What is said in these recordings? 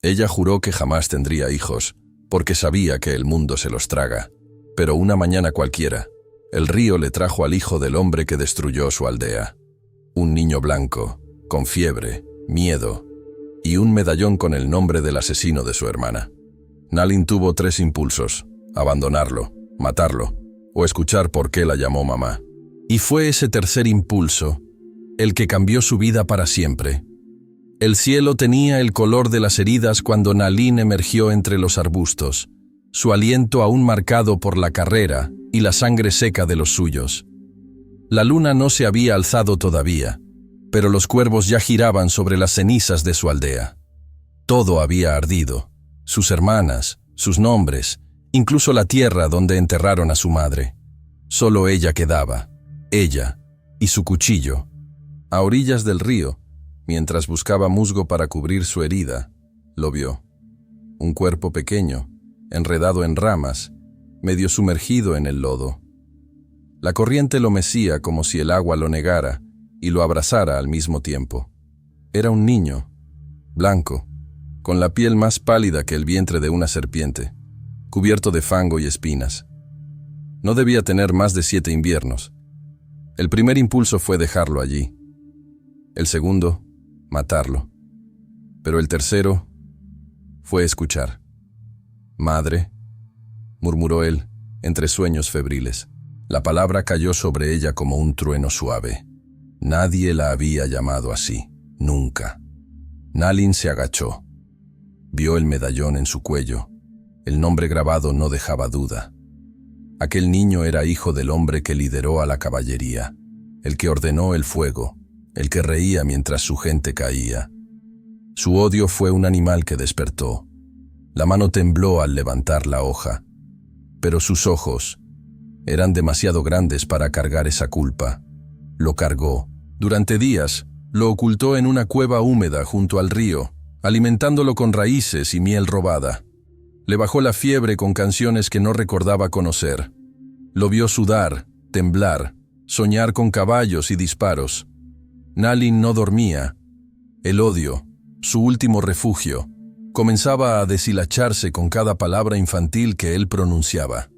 Ella juró que jamás tendría hijos, porque sabía que el mundo se los traga. Pero una mañana cualquiera, el río le trajo al hijo del hombre que destruyó su aldea. Un niño blanco, con fiebre, miedo, y un medallón con el nombre del asesino de su hermana. Nalin tuvo 3 impulsos: abandonarlo, matarlo, o escuchar por qué la llamó mamá. Y fue ese tercer impulso el que cambió su vida para siempre. El cielo tenía el color de las heridas cuando Nalin emergió entre los arbustos, su aliento aún marcado por la carrera y la sangre seca de los suyos. La luna no se había alzado todavía, pero los cuervos ya giraban sobre las cenizas de su aldea. Todo había ardido: sus hermanas, sus nombres, incluso la tierra donde enterraron a su madre. Solo ella quedaba, ella y su cuchillo. A orillas del río, mientras buscaba musgo para cubrir su herida, lo vio. Un cuerpo pequeño, enredado en ramas, medio sumergido en el lodo. La corriente lo mecía como si el agua lo negara y lo abrazara al mismo tiempo. Era un niño, blanco, con la piel más pálida que el vientre de una serpiente, cubierto de fango y espinas. No debía tener más de 7 inviernos. El primer impulso fue dejarlo allí. El segundo, matarlo. Pero el tercero fue escuchar. «Madre», murmuró él, entre sueños febriles. La palabra cayó sobre ella como un trueno suave. Nadie la había llamado así, nunca. Nalin se agachó. Vio el medallón en su cuello. El nombre grabado no dejaba duda. Aquel niño era hijo del hombre que lideró a la caballería, el que ordenó el fuego, el que reía mientras su gente caía. Su odio fue un animal que despertó. La mano tembló al levantar la hoja, pero sus ojos eran demasiado grandes para cargar esa culpa. Lo cargó. Durante días, lo ocultó en una cueva húmeda junto al río, alimentándolo con raíces y miel robada. Le bajó la fiebre con canciones que no recordaba conocer. Lo vio sudar, temblar, soñar con caballos y disparos. Nalin no dormía. El odio, su último refugio, comenzaba a deshilacharse con cada palabra infantil que él pronunciaba.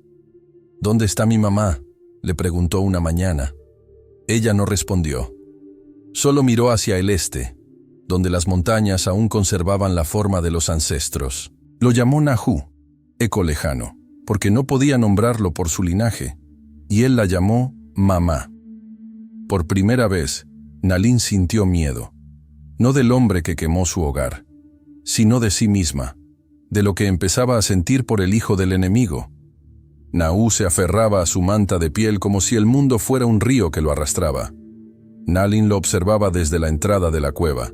«¿Dónde está mi mamá?», le preguntó una mañana. Ella no respondió. Solo miró hacia el este, donde las montañas aún conservaban la forma de los ancestros. Lo llamó Nahu, eco lejano, porque no podía nombrarlo por su linaje, y él la llamó mamá. Por primera vez, Nalin sintió miedo, no del hombre que quemó su hogar, sino de sí misma, de lo que empezaba a sentir por el hijo del enemigo. Nahu se aferraba a su manta de piel como si el mundo fuera un río que lo arrastraba. Nalin lo observaba desde la entrada de la cueva,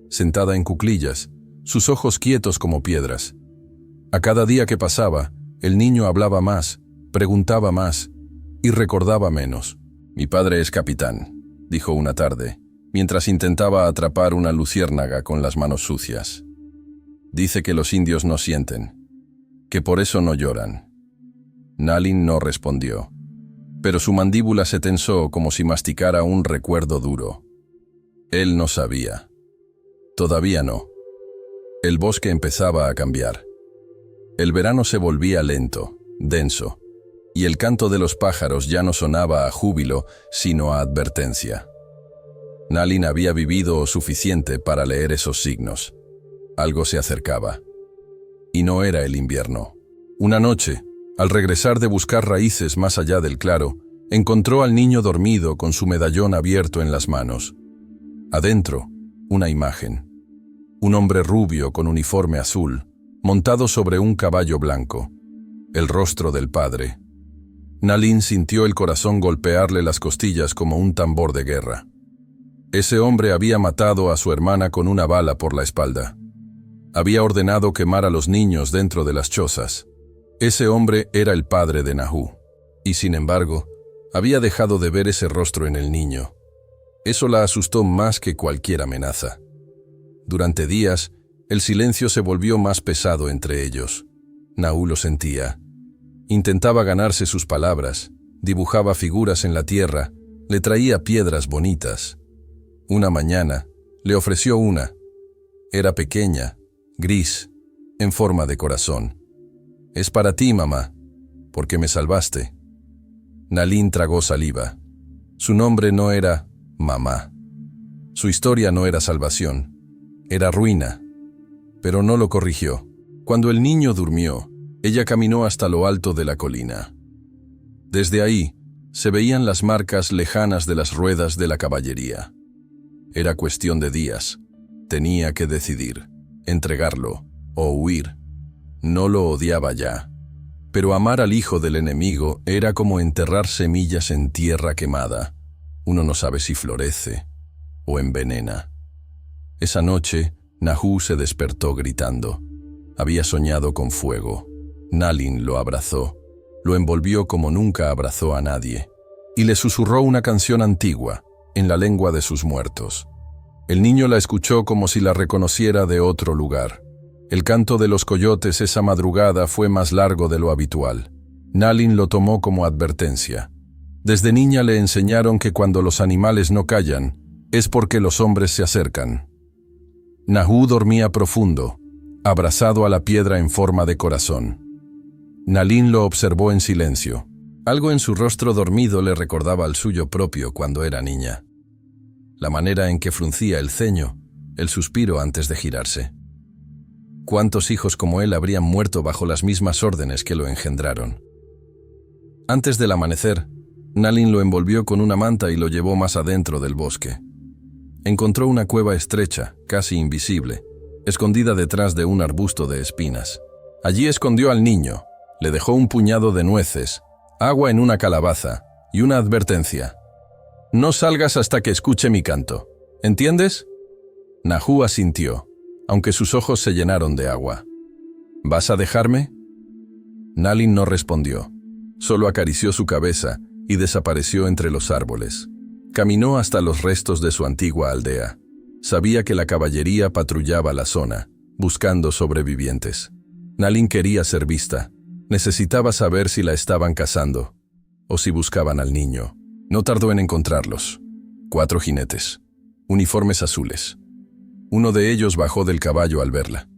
sentada en cuclillas, sus ojos quietos como piedras. A cada día que pasaba, el niño hablaba más, preguntaba más y recordaba menos. «Mi padre es capitán», dijo una tarde, mientras intentaba atrapar una luciérnaga con las manos sucias. «Dice que los indios no sienten, que por eso no lloran». Nalin no respondió, pero su mandíbula se tensó como si masticara un recuerdo duro. Él no sabía. Todavía no. El bosque empezaba a cambiar. El verano se volvía lento, denso, y el canto de los pájaros ya no sonaba a júbilo, sino a advertencia. Nalin había vivido suficiente para leer esos signos. Algo se acercaba. Y no era el invierno. Una noche, al regresar de buscar raíces más allá del claro, encontró al niño dormido con su medallón abierto en las manos. Adentro, una imagen. Un hombre rubio con uniforme azul, montado sobre un caballo blanco. El rostro del padre. Nalin sintió el corazón golpearle las costillas como un tambor de guerra. Ese hombre había matado a su hermana con una bala por la espalda. Había ordenado quemar a los niños dentro de las chozas. Ese hombre era el padre de Nahu. Y sin embargo, había dejado de ver ese rostro en el niño. Eso la asustó más que cualquier amenaza. Durante días, el silencio se volvió más pesado entre ellos. Nahu lo sentía. Intentaba ganarse sus palabras, dibujaba figuras en la tierra, le traía piedras bonitas. Una mañana, le ofreció una. Era pequeña, gris, en forma de corazón. «Es para ti, mamá, porque me salvaste». Nalin tragó saliva. Su nombre no era mamá. Su historia no era salvación, era ruina. Pero no lo corrigió. Cuando el niño durmió, ella caminó hasta lo alto de la colina. Desde ahí, se veían las marcas lejanas de las ruedas de la caballería. Era cuestión de días. Tenía que decidir, entregarlo o huir. No lo odiaba ya. Pero amar al hijo del enemigo era como enterrar semillas en tierra quemada. Uno no sabe si florece o envenena. Esa noche, Nahu se despertó gritando. Había soñado con fuego. Nalin lo abrazó. Lo envolvió como nunca abrazó a nadie. Y le susurró una canción antigua, en la lengua de sus muertos. El niño la escuchó como si la reconociera de otro lugar. El canto de los coyotes esa madrugada fue más largo de lo habitual. Nalin lo tomó como advertencia. Desde niña le enseñaron que cuando los animales no callan, es porque los hombres se acercan. Nahu dormía profundo, abrazado a la piedra en forma de corazón. Nalin lo observó en silencio. Algo en su rostro dormido le recordaba al suyo propio cuando era niña. La manera en que fruncía el ceño, el suspiro antes de girarse. ¿Cuántos hijos como él habrían muerto bajo las mismas órdenes que lo engendraron? Antes del amanecer, Nalin lo envolvió con una manta y lo llevó más adentro del bosque. Encontró una cueva estrecha, casi invisible, escondida detrás de un arbusto de espinas. Allí escondió al niño, le dejó un puñado de nueces, agua en una calabaza y una advertencia. «No salgas hasta que escuche mi canto. ¿Entiendes?» Nahu asintió, aunque sus ojos se llenaron de agua. «¿Vas a dejarme?» Nalin no respondió, solo acarició su cabeza y desapareció entre los árboles. Caminó hasta los restos de su antigua aldea. Sabía que la caballería patrullaba la zona, buscando sobrevivientes. Nalin quería ser vista. Necesitaba saber si la estaban cazando o si buscaban al niño. No tardó en encontrarlos. 4 jinetes, uniformes azules. Uno de ellos bajó del caballo al verla.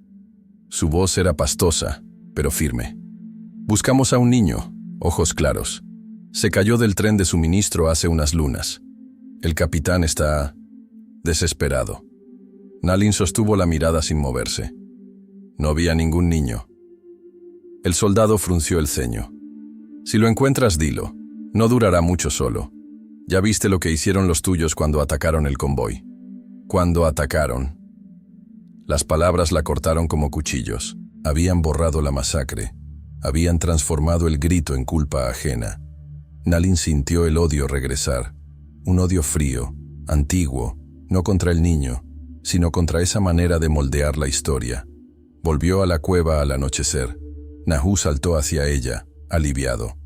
Su voz era pastosa, pero firme. «Buscamos a un niño, ojos claros. Se cayó del tren de suministro hace unas lunas. El capitán está desesperado». Nalin sostuvo la mirada sin moverse. No había ningún niño. El soldado frunció el ceño. «Si lo encuentras, dilo. No durará mucho solo. Ya viste lo que hicieron los tuyos cuando atacaron el convoy». «Cuando atacaron». Las palabras la cortaron como cuchillos. Habían borrado la masacre. Habían transformado el grito en culpa ajena. Nalin sintió el odio regresar. Un odio frío, antiguo, no contra el niño, sino contra esa manera de moldear la historia. Volvió a la cueva al anochecer. Nahu saltó hacia ella, aliviado.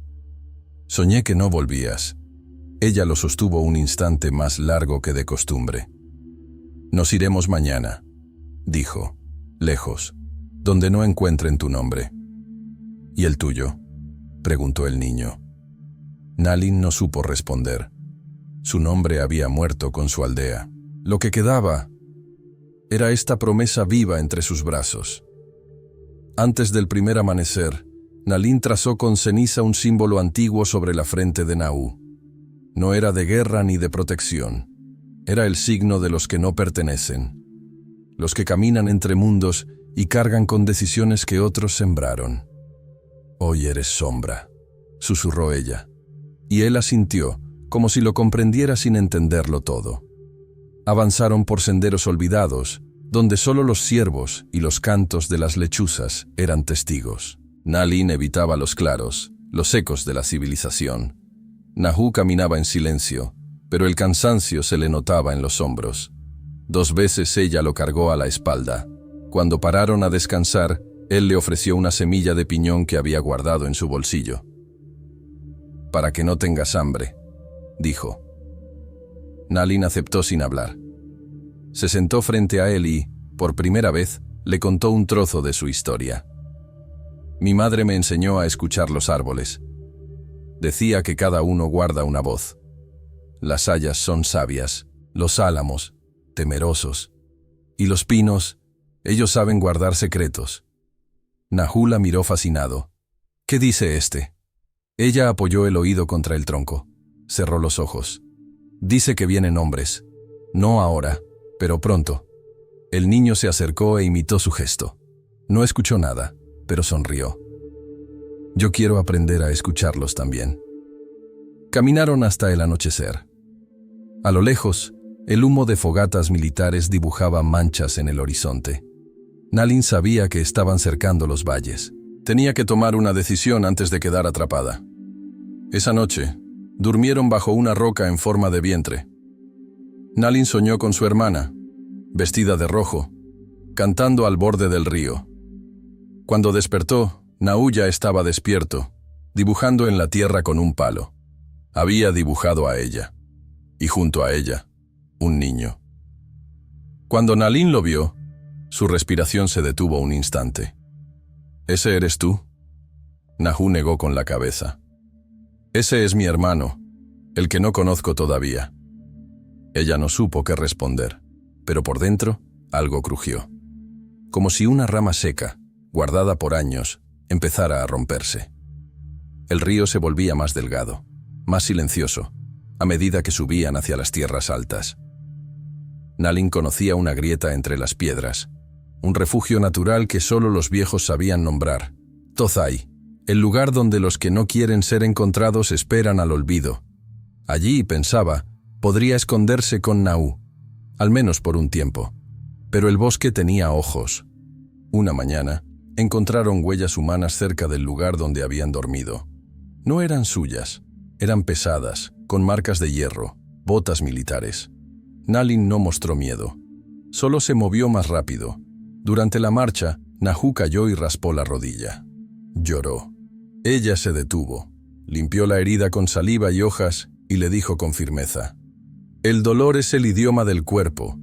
«Soñé que no volvías». Ella lo sostuvo un instante más largo que de costumbre. «Nos iremos mañana», dijo, lejos, donde no encuentren tu nombre. «¿Y el tuyo?», preguntó el niño. Nalin no supo responder. Su nombre había muerto con su aldea. Lo que quedaba era esta promesa viva entre sus brazos. Antes del primer amanecer, Nalin trazó con ceniza un símbolo antiguo sobre la frente de Nahu. No era de guerra ni de protección. Era el signo de los que no pertenecen, los que caminan entre mundos y cargan con decisiones que otros sembraron. «Hoy eres sombra», susurró ella, y él asintió, como si lo comprendiera sin entenderlo todo. Avanzaron por senderos olvidados, donde solo los ciervos y los cantos de las lechuzas eran testigos. Nalin evitaba los claros, los ecos de la civilización. Nahu caminaba en silencio, pero el cansancio se le notaba en los hombros. 2 veces ella lo cargó a la espalda. Cuando pararon a descansar, él le ofreció una semilla de piñón que había guardado en su bolsillo. «Para que no tengas hambre», dijo. Nalin aceptó sin hablar. Se sentó frente a él y, por primera vez, le contó un trozo de su historia. «Mi madre me enseñó a escuchar los árboles. Decía que cada uno guarda una voz. Las hayas son sabias, los álamos, temerosos, y los pinos, ellos saben guardar secretos. Nahu la miró fascinado. ¿Qué dice este? Ella apoyó el oído contra el tronco. Cerró los ojos. Dice que vienen hombres. No ahora, pero pronto. El niño se acercó e imitó su gesto. No escuchó nada, pero sonrió. Yo quiero aprender a escucharlos también. Caminaron hasta el anochecer. A lo lejos, el humo de fogatas militares dibujaba manchas en el horizonte. Nalin sabía que estaban cercando los valles. Tenía que tomar una decisión antes de quedar atrapada. Esa noche, durmieron bajo una roca en forma de vientre. Nalin soñó con su hermana, vestida de rojo, cantando al borde del río. Cuando despertó, Nahu ya estaba despierto, dibujando en la tierra con un palo. Había dibujado a ella, y junto a ella, un niño. Cuando Nalin lo vio, su respiración se detuvo un instante. ¿Ese eres tú? Nahu negó con la cabeza. Ese es mi hermano, el que no conozco todavía. Ella no supo qué responder, pero por dentro algo crujió. Como si una rama seca, guardada por años, empezara a romperse. El río se volvía más delgado, más silencioso, a medida que subían hacia las tierras altas. Nalin conocía una grieta entre las piedras, un refugio natural que solo los viejos sabían nombrar, Tozai, el lugar donde los que no quieren ser encontrados esperan al olvido. Allí, pensaba, podría esconderse con Nahu, al menos por un tiempo. Pero el bosque tenía ojos. Una mañana, encontraron huellas humanas cerca del lugar donde habían dormido. No eran suyas, eran pesadas, con marcas de hierro, botas militares. Nalin no mostró miedo, solo se movió más rápido. Durante la marcha, Nahu cayó y raspó la rodilla. Lloró. Ella se detuvo, limpió la herida con saliva y hojas y le dijo con firmeza: «El dolor es el idioma del cuerpo.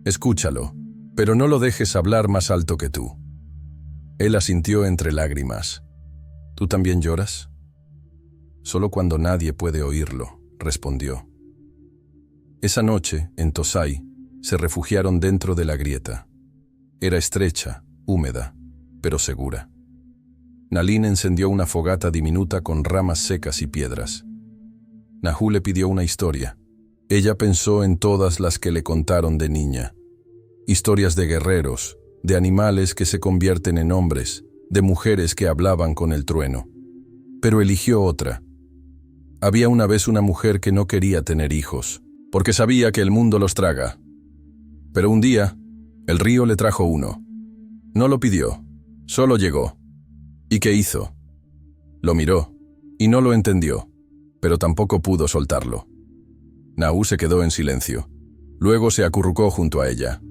Escúchalo, pero no lo dejes hablar más alto que tú». Él asintió entre lágrimas. «¿Tú también lloras?» «Solo cuando nadie puede oírlo», respondió. Esa noche, en Tozai, se refugiaron dentro de la grieta. Era estrecha, húmeda, pero segura. Nalin encendió una fogata diminuta con ramas secas y piedras. Nahu le pidió una historia. Ella pensó en todas las que le contaron de niña. Historias de guerreros, de animales que se convierten en hombres, de mujeres que hablaban con el trueno. Pero eligió otra. Había una vez una mujer que no quería tener hijos, porque sabía que el mundo los traga. Pero un día, el río le trajo uno. No lo pidió, solo llegó. ¿Y qué hizo? Lo miró, y no lo entendió, pero tampoco pudo soltarlo. Nahu se quedó en silencio. Luego se acurrucó junto a ella.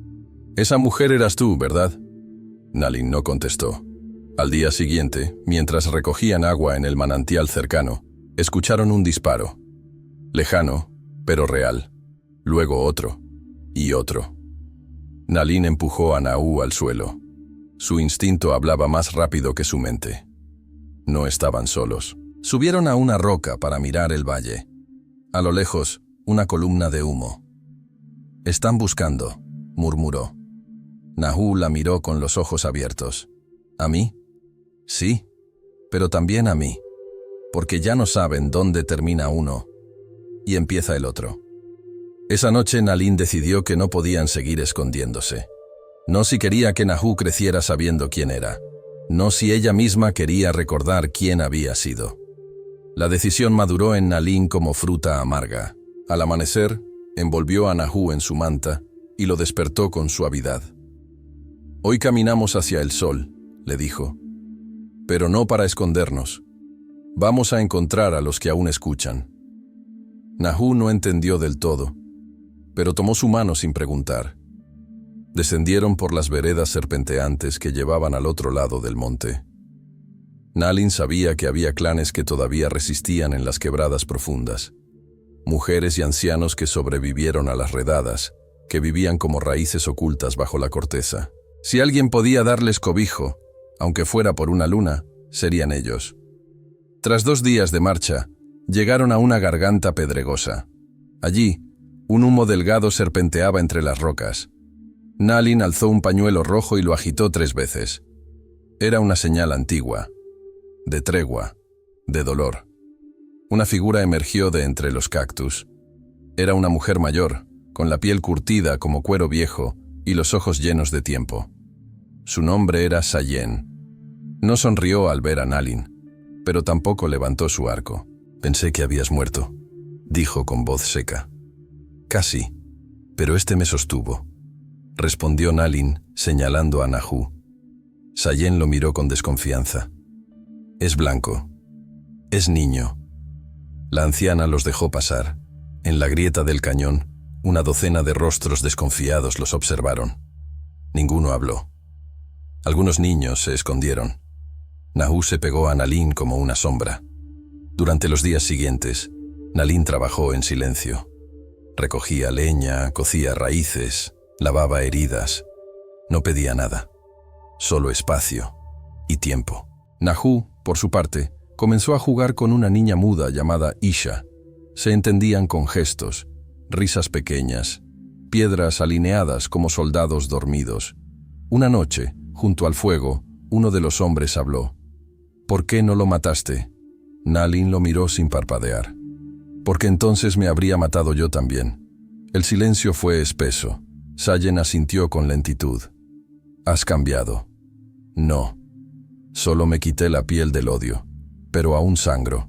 «Esa mujer eras tú, ¿verdad?» Nalin no contestó. Al día siguiente, mientras recogían agua en el manantial cercano, escucharon un disparo. Lejano, pero real. Luego otro, y otro. Nalin empujó a Nahu al suelo. Su instinto hablaba más rápido que su mente. No estaban solos. Subieron a una roca para mirar el valle. A lo lejos, una columna de humo. «Están buscando», murmuró. Nahu la miró con los ojos abiertos. «¿A mí?» «Sí, pero también a mí, porque ya no saben dónde termina uno y empieza el otro». Esa noche Nalin decidió que no podían seguir escondiéndose. No si quería que Nahu creciera sabiendo quién era. No si ella misma quería recordar quién había sido. La decisión maduró en Nalin como fruta amarga. Al amanecer, envolvió a Nahu en su manta y lo despertó con suavidad. «Hoy caminamos hacia el sol», le dijo, «pero no para escondernos. Vamos a encontrar a los que aún escuchan». Nahu no entendió del todo, pero tomó su mano sin preguntar. Descendieron por las veredas serpenteantes que llevaban al otro lado del monte. Nalin sabía que había clanes que todavía resistían en las quebradas profundas. Mujeres y ancianos que sobrevivieron a las redadas, que vivían como raíces ocultas bajo la corteza. Si alguien podía darles cobijo, aunque fuera por una luna, serían ellos. Tras 2 días de marcha, llegaron a una garganta pedregosa. Allí, un humo delgado serpenteaba entre las rocas. Nalin alzó un pañuelo rojo y lo agitó 3 veces. Era una señal antigua, de tregua, de dolor. Una figura emergió de entre los cactus. Era una mujer mayor, con la piel curtida como cuero viejo y los ojos llenos de tiempo. Su nombre era Sayen. No sonrió al ver a Nalin, pero tampoco levantó su arco. «Pensé que habías muerto», dijo con voz seca. «Casi, pero este me sostuvo», respondió Nalin, señalando a Nahu. Sayen lo miró con desconfianza. «Es blanco. Es niño». La anciana los dejó pasar. En la grieta del cañón, una docena de rostros desconfiados los observaron. Ninguno habló. Algunos niños se escondieron. Nahu se pegó a Nalin como una sombra. Durante los días siguientes, Nalin trabajó en silencio. Recogía leña, cocía raíces, lavaba heridas. No pedía nada, solo espacio y tiempo. Nahu, por su parte, comenzó a jugar con una niña muda llamada Isha. Se entendían con gestos, risas pequeñas, piedras alineadas como soldados dormidos. Una noche, junto al fuego, uno de los hombres habló. «¿Por qué no lo mataste?» Nalin lo miró sin parpadear. «Porque entonces me habría matado yo también». El silencio fue espeso. Sayen asintió con lentitud. «Has cambiado». «No. Solo me quité la piel del odio, pero aún sangro».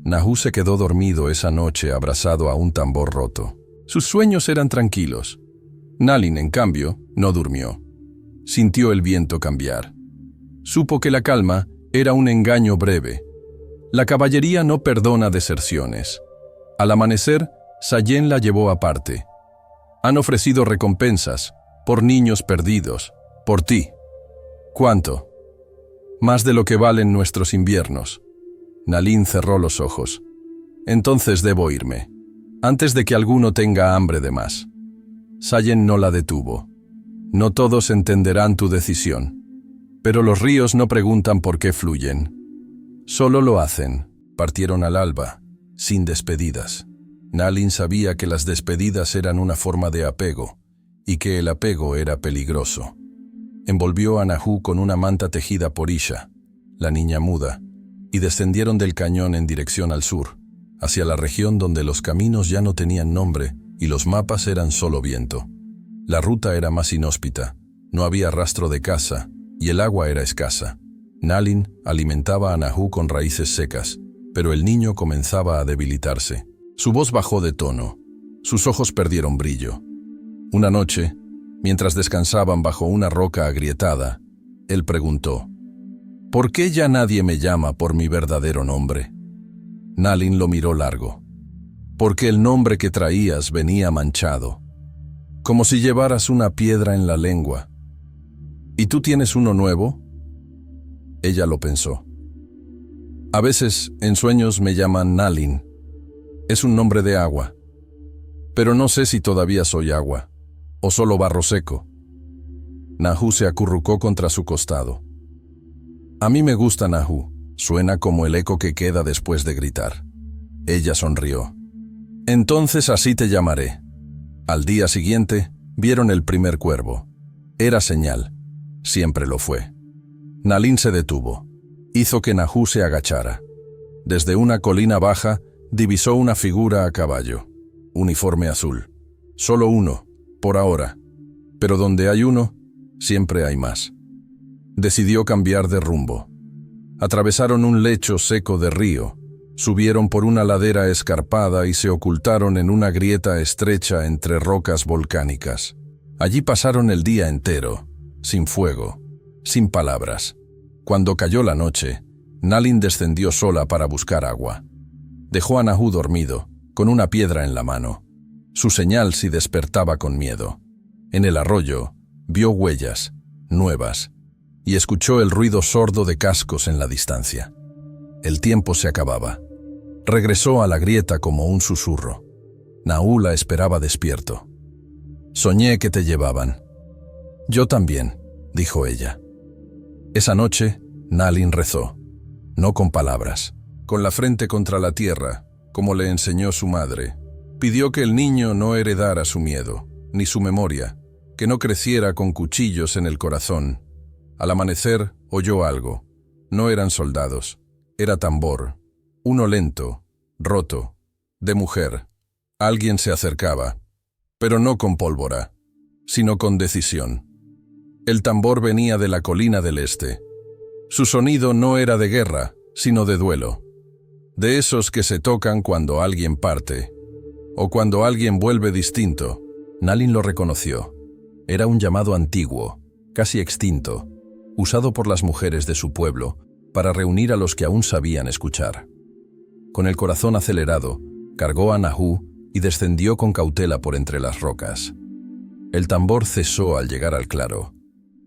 Nahu se quedó dormido esa noche abrazado a un tambor roto. Sus sueños eran tranquilos. Nalin, en cambio, no durmió. Sintió el viento cambiar. Supo que la calma era un engaño breve. La caballería no perdona deserciones. Al amanecer, Sayen la llevó aparte. «Han ofrecido recompensas, por niños perdidos, por ti». «¿Cuánto?» «Más de lo que valen nuestros inviernos». Nalin cerró los ojos. «Entonces debo irme, antes de que alguno tenga hambre de más». Sayen no la detuvo. «No todos entenderán tu decisión, pero los ríos no preguntan por qué fluyen. Solo lo hacen». Partieron al alba, sin despedidas. Nalin sabía que las despedidas eran una forma de apego, y que el apego era peligroso. Envolvió a Nahu con una manta tejida por Isha, la niña muda, y descendieron del cañón en dirección al sur, hacia la región donde los caminos ya no tenían nombre y los mapas eran solo viento. La ruta era más inhóspita, no había rastro de caza y el agua era escasa. Nalin alimentaba a Nahu con raíces secas, pero el niño comenzaba a debilitarse. Su voz bajó de tono, sus ojos perdieron brillo. Una noche, mientras descansaban bajo una roca agrietada, él preguntó: «¿Por qué ya nadie me llama por mi verdadero nombre?» Nalin lo miró largo. «Porque el nombre que traías venía manchado, como si llevaras una piedra en la lengua. ¿Y tú tienes uno nuevo?» Ella lo pensó. «A veces, en sueños me llaman Nalin. Es un nombre de agua. Pero no sé si todavía soy agua, o solo barro seco». Nahu se acurrucó contra su costado. «A mí me gusta Nahu. Suena como el eco que queda después de gritar». Ella sonrió. «Entonces así te llamaré». Al día siguiente, vieron el primer cuervo. Era señal. Siempre lo fue. Nalin se detuvo. Hizo que Nahu se agachara. Desde una colina baja, divisó una figura a caballo. Uniforme azul. Solo uno, por ahora. Pero donde hay uno, siempre hay más. Decidió cambiar de rumbo. Atravesaron un lecho seco de río, subieron por una ladera escarpada y se ocultaron en una grieta estrecha entre rocas volcánicas. Allí pasaron el día entero, sin fuego, sin palabras. Cuando cayó la noche, Nalin descendió sola para buscar agua. Dejó a Nahu dormido, con una piedra en la mano. Su señal si despertaba con miedo. En el arroyo, vio huellas, nuevas, y escuchó el ruido sordo de cascos en la distancia. El tiempo se acababa. Regresó a la grieta como un susurro. Nahu la esperaba despierto. «Soñé que te llevaban». «Yo también», dijo ella. Esa noche, Nalin rezó, no con palabras, con la frente contra la tierra, como le enseñó su madre. Pidió que el niño no heredara su miedo, ni su memoria, que no creciera con cuchillos en el corazón. Al amanecer, oyó algo. No eran soldados. Era tambor. Uno lento, roto, de mujer. Alguien se acercaba, pero no con pólvora, sino con decisión. El tambor venía de la colina del este. Su sonido no era de guerra, sino de duelo. De esos que se tocan cuando alguien parte, o cuando alguien vuelve distinto. Nalin lo reconoció. Era un llamado antiguo, casi extinto, usado por las mujeres de su pueblo para reunir a los que aún sabían escuchar. Con el corazón acelerado, cargó a Nahu y descendió con cautela por entre las rocas. El tambor cesó al llegar al claro.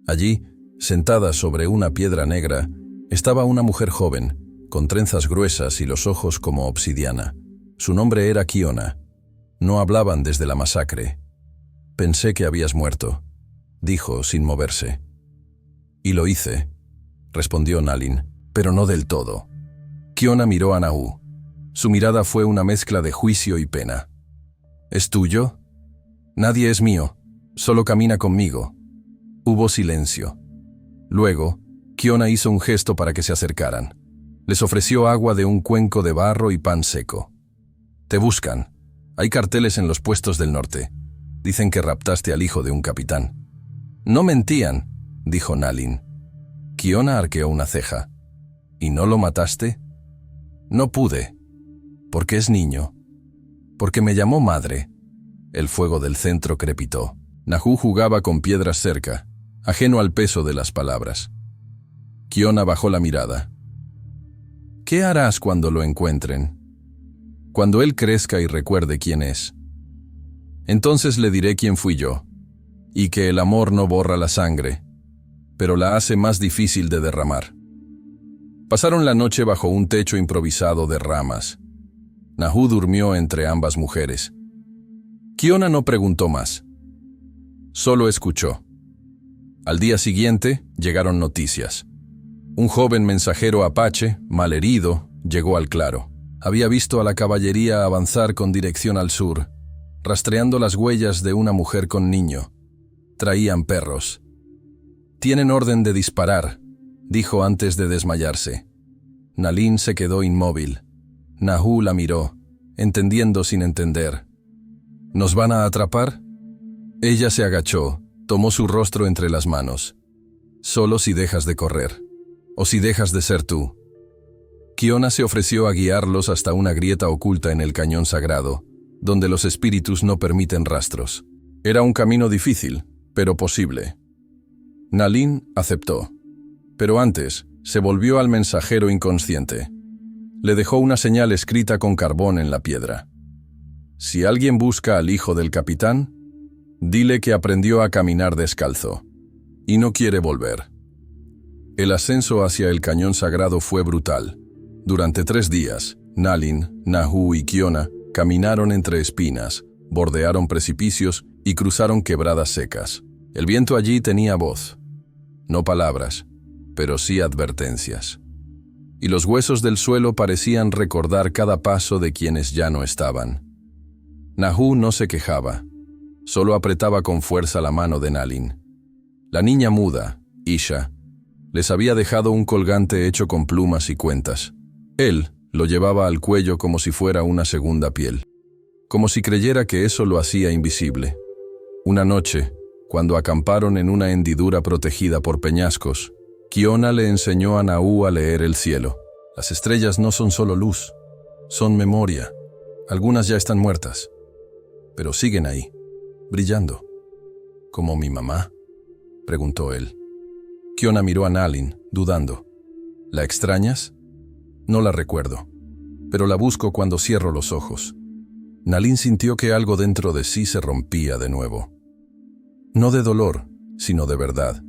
Allí, sentada sobre una piedra negra, estaba una mujer joven, con trenzas gruesas y los ojos como obsidiana. Su nombre era Kiona. No hablaban desde la masacre. «Pensé que habías muerto», dijo sin moverse. «Y lo hice», respondió Nalin, «pero no del todo». Kiona miró a Nahu. Su mirada fue una mezcla de juicio y pena. «¿Es tuyo?» «Nadie es mío, solo camina conmigo». Hubo silencio. Luego, Kiona hizo un gesto para que se acercaran. Les ofreció agua de un cuenco de barro y pan seco. «Te buscan. Hay carteles en los puestos del norte. Dicen que raptaste al hijo de un capitán». «No mentían», dijo Nalin. Kiona arqueó una ceja. «¿Y no lo mataste?» «No pude. Porque es niño. Porque me llamó madre». El fuego del centro crepitó. Nahu jugaba con piedras cerca, ajeno al peso de las palabras. Kiona bajó la mirada. «¿Qué harás cuando lo encuentren? Cuando él crezca y recuerde quién es. Entonces le diré quién fui yo, y que el amor no borra la sangre, pero la hace más difícil de derramar». Pasaron la noche bajo un techo improvisado de ramas. Nahu durmió entre ambas mujeres. Kiona no preguntó más. Solo escuchó. Al día siguiente llegaron noticias. Un joven mensajero apache, malherido, llegó al claro. Había visto a la caballería avanzar con dirección al sur, rastreando las huellas de una mujer con niño. Traían perros. «Tienen orden de disparar», dijo antes de desmayarse. Nalin se quedó inmóvil. Nahu la miró, entendiendo sin entender. «¿Nos van a atrapar?» Ella se agachó, tomó su rostro entre las manos. «Solo si dejas de correr, o si dejas de ser tú». Kiona se ofreció a guiarlos hasta una grieta oculta en el cañón sagrado, donde los espíritus no permiten rastros. Era un camino difícil, pero posible. Nalin aceptó. Pero antes, se volvió al mensajero inconsciente. Le dejó una señal escrita con carbón en la piedra. «Si alguien busca al hijo del capitán, dile que aprendió a caminar descalzo, y no quiere volver». El ascenso hacia el cañón sagrado fue brutal. Durante 3 días, Nalin, Nahu y Kiona caminaron entre espinas, bordearon precipicios y cruzaron quebradas secas. El viento allí tenía voz. No palabras, pero sí advertencias. Y los huesos del suelo parecían recordar cada paso de quienes ya no estaban. Nahu no se quejaba, solo apretaba con fuerza la mano de Nalin. La niña muda, Isha, les había dejado un colgante hecho con plumas y cuentas. Él lo llevaba al cuello como si fuera una segunda piel, como si creyera que eso lo hacía invisible. Una noche, cuando acamparon en una hendidura protegida por peñascos, Kiona le enseñó a Nahu a leer el cielo. Las estrellas no son solo luz, son memoria. Algunas ya están muertas, pero siguen ahí, brillando. ¿Como mi mamá?, preguntó él. Kiona miró a Nalin, dudando. ¿La extrañas? No la recuerdo, pero la busco cuando cierro los ojos. Nalin sintió que algo dentro de sí se rompía de nuevo. No de dolor, sino de verdad.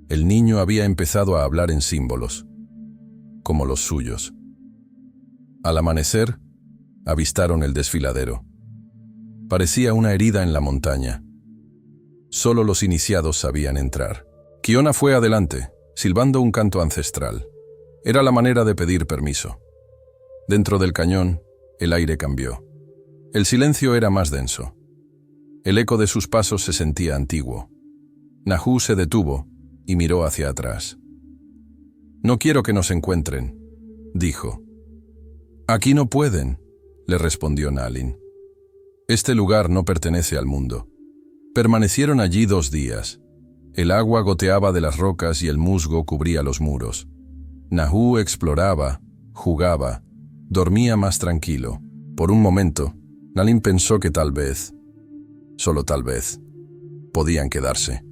El niño había empezado a hablar en símbolos, como los suyos. Al amanecer, avistaron el desfiladero. Parecía una herida en la montaña. Solo los iniciados sabían entrar. Kiona fue adelante, silbando un canto ancestral. Era la manera de pedir permiso. Dentro del cañón, el aire cambió. El silencio era más denso. El eco de sus pasos se sentía antiguo. Nahu se detuvo y miró hacia atrás. «No quiero que nos encuentren», dijo. «Aquí no pueden», le respondió Nalin. «Este lugar no pertenece al mundo». Permanecieron allí 2 días. El agua goteaba de las rocas y el musgo cubría los muros. Nahu exploraba, jugaba, dormía más tranquilo. Por un momento, Nalin pensó que tal vez, solo tal vez, podían quedarse.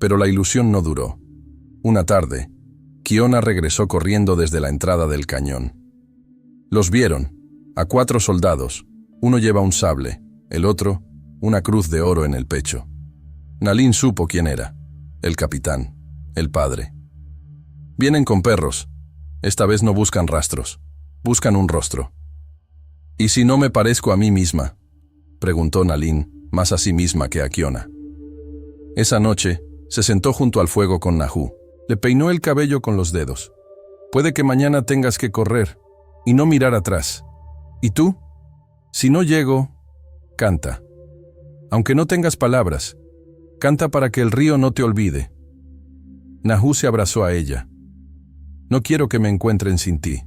Pero la ilusión no duró. Una tarde, Kiona regresó corriendo desde la entrada del cañón. Los vieron, a 4 soldados. Uno lleva un sable, el otro, una cruz de oro en el pecho. Nalin supo quién era. El capitán, el padre. «Vienen con perros. Esta vez no buscan rastros, buscan un rostro». «¿Y si no me parezco a mí misma?», preguntó Nalin, más a sí misma que a Kiona. Esa noche, se sentó junto al fuego con Nahu. Le peinó el cabello con los dedos. «Puede que mañana tengas que correr y no mirar atrás. ¿Y tú? Si no llego, canta. Aunque no tengas palabras, canta para que el río no te olvide». Nahu se abrazó a ella. «No quiero que me encuentren sin ti».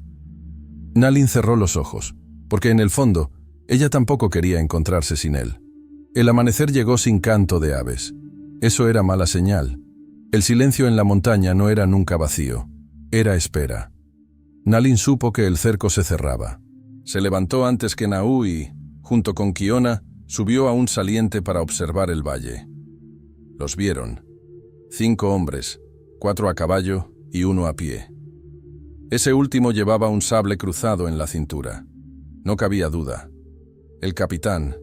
Nalin cerró los ojos, porque en el fondo, ella tampoco quería encontrarse sin él. El amanecer llegó sin canto de aves. Eso era mala señal. El silencio en la montaña no era nunca vacío, era espera. Nalin supo que el cerco se cerraba. Se levantó antes que Nahu y, junto con Kiona, subió a un saliente para observar el valle. Los vieron. 5 hombres, 4 a caballo y 1 a pie. Ese último llevaba un sable cruzado en la cintura. No cabía duda. El capitán,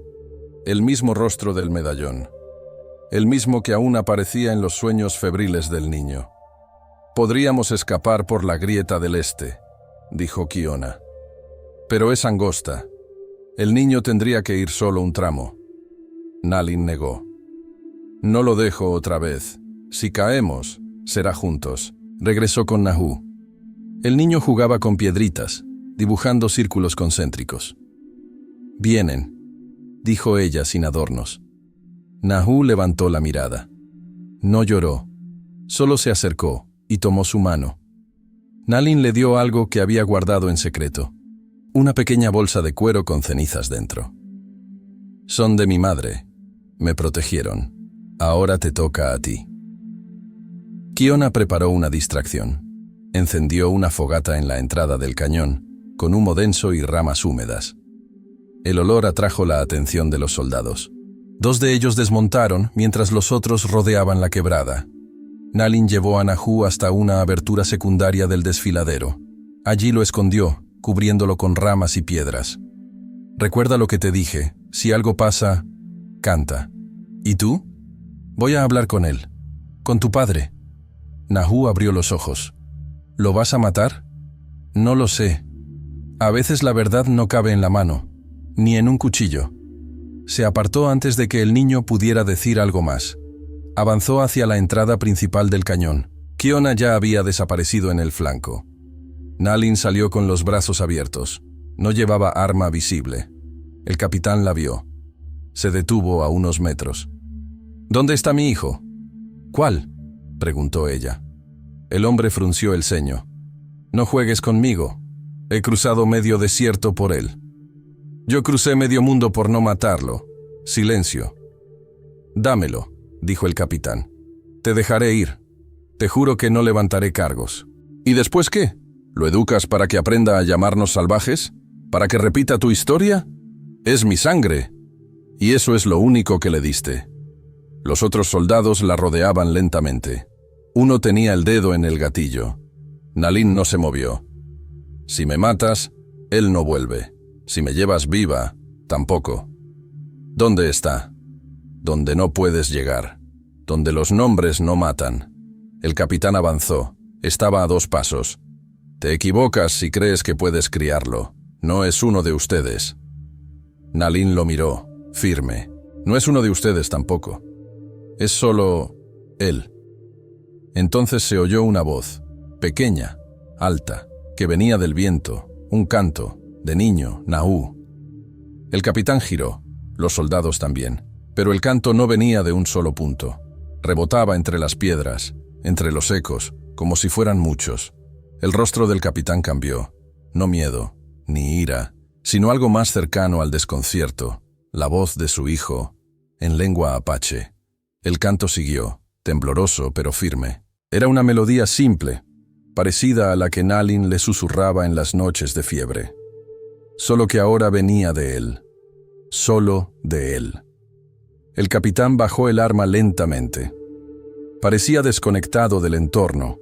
el mismo rostro del medallón. El mismo que aún aparecía en los sueños febriles del niño. «Podríamos escapar por la grieta del este», dijo Kiona. «Pero es angosta. El niño tendría que ir solo un tramo». Nalin negó. «No lo dejo otra vez. Si caemos, será juntos», regresó con Nahu. El niño jugaba con piedritas, dibujando círculos concéntricos. «Vienen», dijo ella sin adornos. Nahu levantó la mirada. No lloró, solo se acercó y tomó su mano. Nalin le dio algo que había guardado en secreto, una pequeña bolsa de cuero con cenizas dentro. «Son de mi madre, me protegieron. Ahora te toca a ti». Kiona preparó una distracción. Encendió una fogata en la entrada del cañón, con humo denso y ramas húmedas. El olor atrajo la atención de los soldados. 2 de ellos desmontaron mientras los otros rodeaban la quebrada. Nalin llevó a Nahu hasta una abertura secundaria del desfiladero. Allí lo escondió, cubriéndolo con ramas y piedras. «Recuerda lo que te dije. Si algo pasa, canta». «¿Y tú?» «Voy a hablar con él. Con tu padre». Nahu abrió los ojos. «¿Lo vas a matar?» «No lo sé. A veces la verdad no cabe en la mano, ni en un cuchillo». Se apartó antes de que el niño pudiera decir algo más. Avanzó hacia la entrada principal del cañón. Kiona ya había desaparecido en el flanco. Nalin salió con los brazos abiertos. No llevaba arma visible. El capitán la vio. Se detuvo a unos metros. «¿Dónde está mi hijo?» «¿Cuál?», preguntó ella. El hombre frunció el ceño. «No juegues conmigo. He cruzado medio desierto por él». «Yo crucé medio mundo por no matarlo». Silencio. «Dámelo», dijo el capitán. «Te dejaré ir. Te juro que no levantaré cargos». «¿Y después qué? ¿Lo educas para que aprenda a llamarnos salvajes? ¿Para que repita tu historia? Es mi sangre». Y eso es lo único que le diste. Los otros soldados la rodeaban lentamente. Uno tenía el dedo en el gatillo. Nalin no se movió. «Si me matas, él no vuelve. Si me llevas viva, tampoco». «¿Dónde está?» «Donde no puedes llegar. Donde los nombres no matan». El capitán avanzó. Estaba a 2 pasos. «Te equivocas si crees que puedes criarlo. No es uno de ustedes». Nalin lo miró, firme. «No es uno de ustedes tampoco. Es solo él». Entonces se oyó una voz, pequeña, alta, que venía del viento, un canto, de niño, Nahu. El capitán giró, los soldados también, pero el canto no venía de un solo punto. Rebotaba entre las piedras, entre los ecos, como si fueran muchos. El rostro del capitán cambió. No miedo, ni ira, sino algo más cercano al desconcierto, la voz de su hijo, en lengua apache. El canto siguió, tembloroso pero firme. Era una melodía simple, parecida a la que Nalin le susurraba en las noches de fiebre. Solo que ahora venía de él. Solo de él. El capitán bajó el arma lentamente. Parecía desconectado del entorno,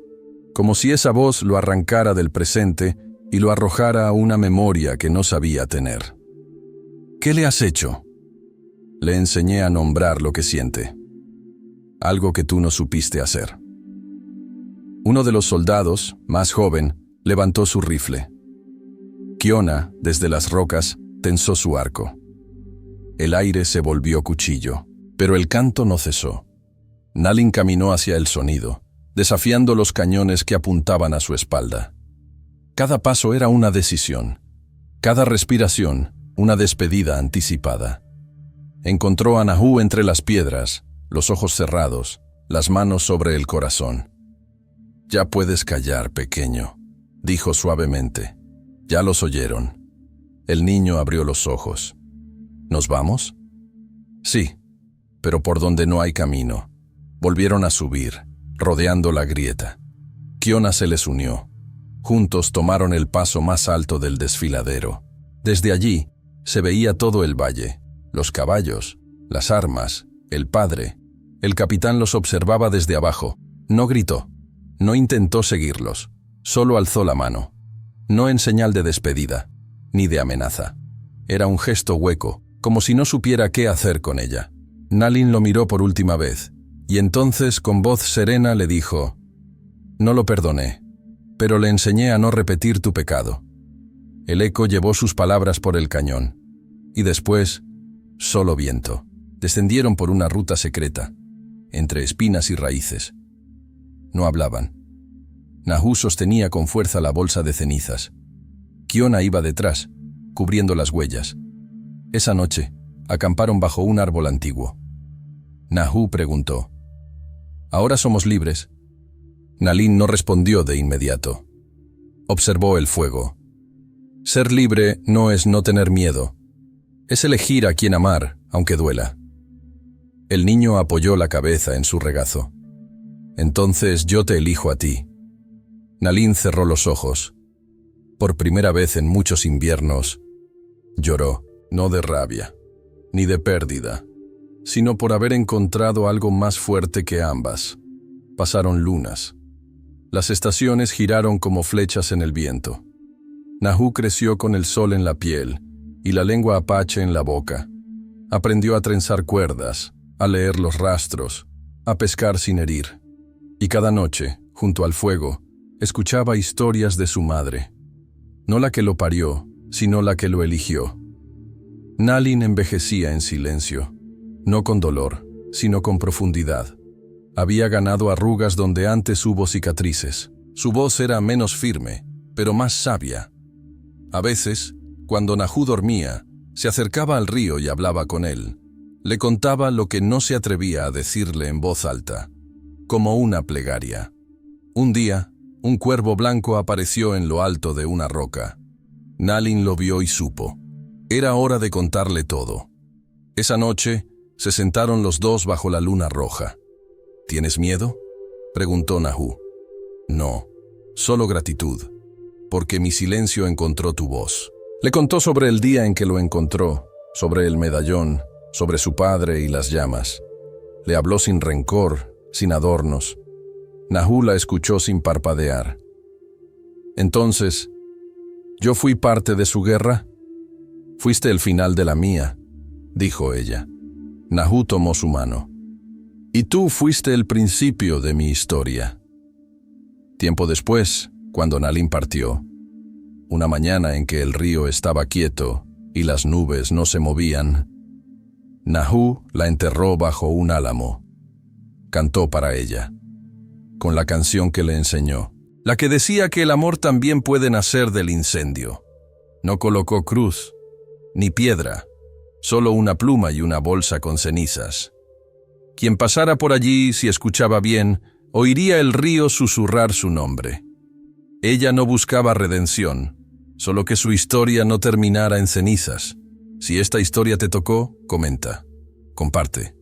como si esa voz lo arrancara del presente y lo arrojara a una memoria que no sabía tener. ¿Qué le has hecho? Le enseñé a nombrar lo que siente. Algo que tú no supiste hacer. Uno de los soldados, más joven, levantó su rifle. Kiona, desde las rocas, tensó su arco. El aire se volvió cuchillo, pero el canto no cesó. Nalin caminó hacia el sonido, desafiando los cañones que apuntaban a su espalda. Cada paso era una decisión, cada respiración una despedida anticipada. Encontró a Nahu entre las piedras, los ojos cerrados, las manos sobre el corazón. «Ya puedes callar, pequeño», dijo suavemente. «Ya los oyeron». El niño abrió los ojos. «¿Nos vamos?» «Sí, pero por donde no hay camino». Volvieron a subir, rodeando la grieta. Kiona se les unió. Juntos tomaron el paso más alto del desfiladero. Desde allí se veía todo el valle, los caballos, las armas, el padre. El capitán los observaba desde abajo. No gritó, no intentó seguirlos, solo alzó la mano. No en señal de despedida, ni de amenaza. Era un gesto hueco, como si no supiera qué hacer con ella. Nalin lo miró por última vez, y entonces con voz serena le dijo: «No lo perdoné, pero le enseñé a no repetir tu pecado». El eco llevó sus palabras por el cañón, y después, solo viento. Descendieron por una ruta secreta, entre espinas y raíces. No hablaban. Nahu sostenía con fuerza la bolsa de cenizas. Kiona iba detrás, cubriendo las huellas. Esa noche, acamparon bajo un árbol antiguo. Nahu preguntó: «¿Ahora somos libres?» Nalin no respondió de inmediato. Observó el fuego. Ser libre no es no tener miedo. Es elegir a quien amar, aunque duela. El niño apoyó la cabeza en su regazo. «Entonces yo te elijo a ti». Nalin cerró los ojos. Por primera vez en muchos inviernos, lloró, no de rabia, ni de pérdida, sino por haber encontrado algo más fuerte que ambas. Pasaron lunas. Las estaciones giraron como flechas en el viento. Nahu creció con el sol en la piel y la lengua apache en la boca. Aprendió a trenzar cuerdas, a leer los rastros, a pescar sin herir. Y cada noche, junto al fuego, escuchaba historias de su madre. No la que lo parió, sino la que lo eligió. Nalin envejecía en silencio, no con dolor, sino con profundidad. Había ganado arrugas donde antes hubo cicatrices. Su voz era menos firme, pero más sabia. A veces, cuando Nahu dormía, se acercaba al río y hablaba con él. Le contaba lo que no se atrevía a decirle en voz alta, como una plegaria. Un día, un cuervo blanco apareció en lo alto de una roca. Nalin lo vio y supo. Era hora de contarle todo. Esa noche, se sentaron los dos bajo la luna roja. «¿Tienes miedo?», preguntó Nahu. «No, solo gratitud, porque mi silencio encontró tu voz». Le contó sobre el día en que lo encontró, sobre el medallón, sobre su padre y las llamas. Le habló sin rencor, sin adornos. Nahu la escuchó sin parpadear. «Entonces, ¿yo fui parte de su guerra?» «Fuiste el final de la mía», dijo ella. Nahu tomó su mano. «Y tú fuiste el principio de mi historia». Tiempo después, cuando Nalin partió, una mañana en que el río estaba quieto y las nubes no se movían, Nahu la enterró bajo un álamo. Cantó para ella, con la canción que le enseñó, la que decía que el amor también puede nacer del incendio. No colocó cruz, ni piedra, solo una pluma y una bolsa con cenizas. Quien pasara por allí, si escuchaba bien, Oiría el río susurrar su nombre. Ella no buscaba redención, solo que su historia no terminara en cenizas. Si esta historia te tocó, comenta, comparte,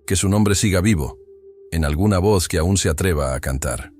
que su nombre siga vivo, en alguna voz que aún se atreva a cantar.